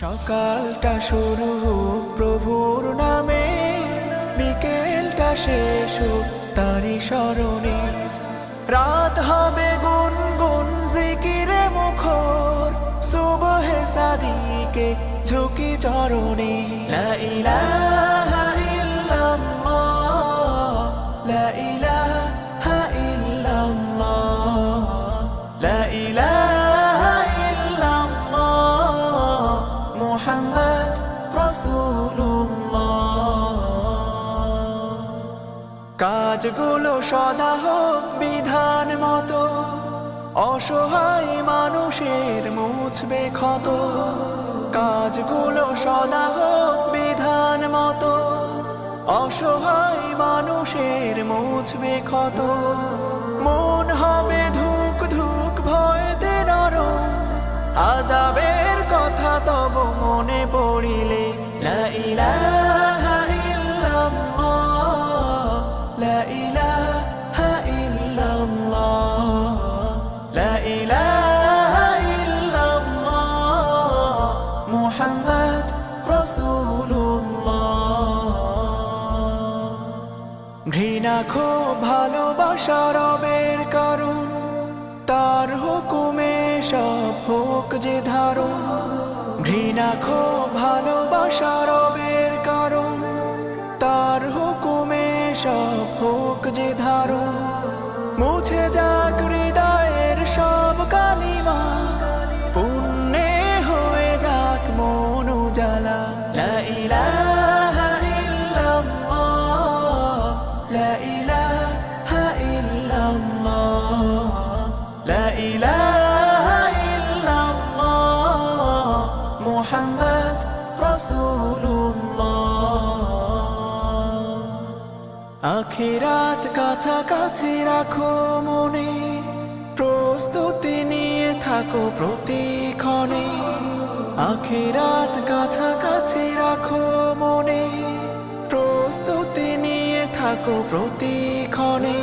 সকালটা শুরু হোক প্রভুর নামে, বিকেলটা শেষ হোক তারি স্মরণে। রাত হবে গুনগুন জিকিরে মুখর, সুবহে সাদিকে ঝুঁকি চরণে। লা ইলাহা ইল্লাল্লাহ, লা ইলাহা ইল্লাল্লাহ, লা ইলাহা ইল্লাল্লাহ, মুহাম্মদ রাসূলুল্লাহ। কাজগুলো সদা হোক বিধান মতো, অসহায় মানুষের মুছবে ক্ষত। কাজগুলো সদা হোক বিধান মতো, অসহায় মানুষের মুছবে ক্ষত। মন হবে ধুক ধুক ভয়তে নরম, আযাবের কথা তব মনে পড়িলে। লা ইলাহা ইল্লাল্লাহ, লা ইলাহা ইল্লাল্লাহ, লা ইলাহা ইল্লাল্লাহ, মুহাম্মদ রাসূলুল্লাহ। ঘৃণা ক্ষোভ ভালোবাসা রবের কারণ, তার হুকুমে সব হোক যে ধারণ। ঘৃণা ক্ষোভ ভালোবাসা রবের কারণ, তার হুকুমে সব হোক যে ধারণ। মুছে যাক হৃদয়ের সব কালিমা, পুণ্যে হয়ে যাক মন উজালা। লা ইলাহা ইল্লাল্লাহ, লা ইলাহা ইল্লাল্লাহ, লা ইলাহা ইল্লাল্লাহ, মুহাম্মদ রাসূলুল্লাহ। আখিরাত কাছাকাছি রাখো মনে, প্রস্তুতি নিয়ে থাকো প্রতিক্ষণে। আখিরাত কাছাকাছি রাখো মনে, প্রস্তুতি নিয়ে থাকো প্রতিক্ষণে।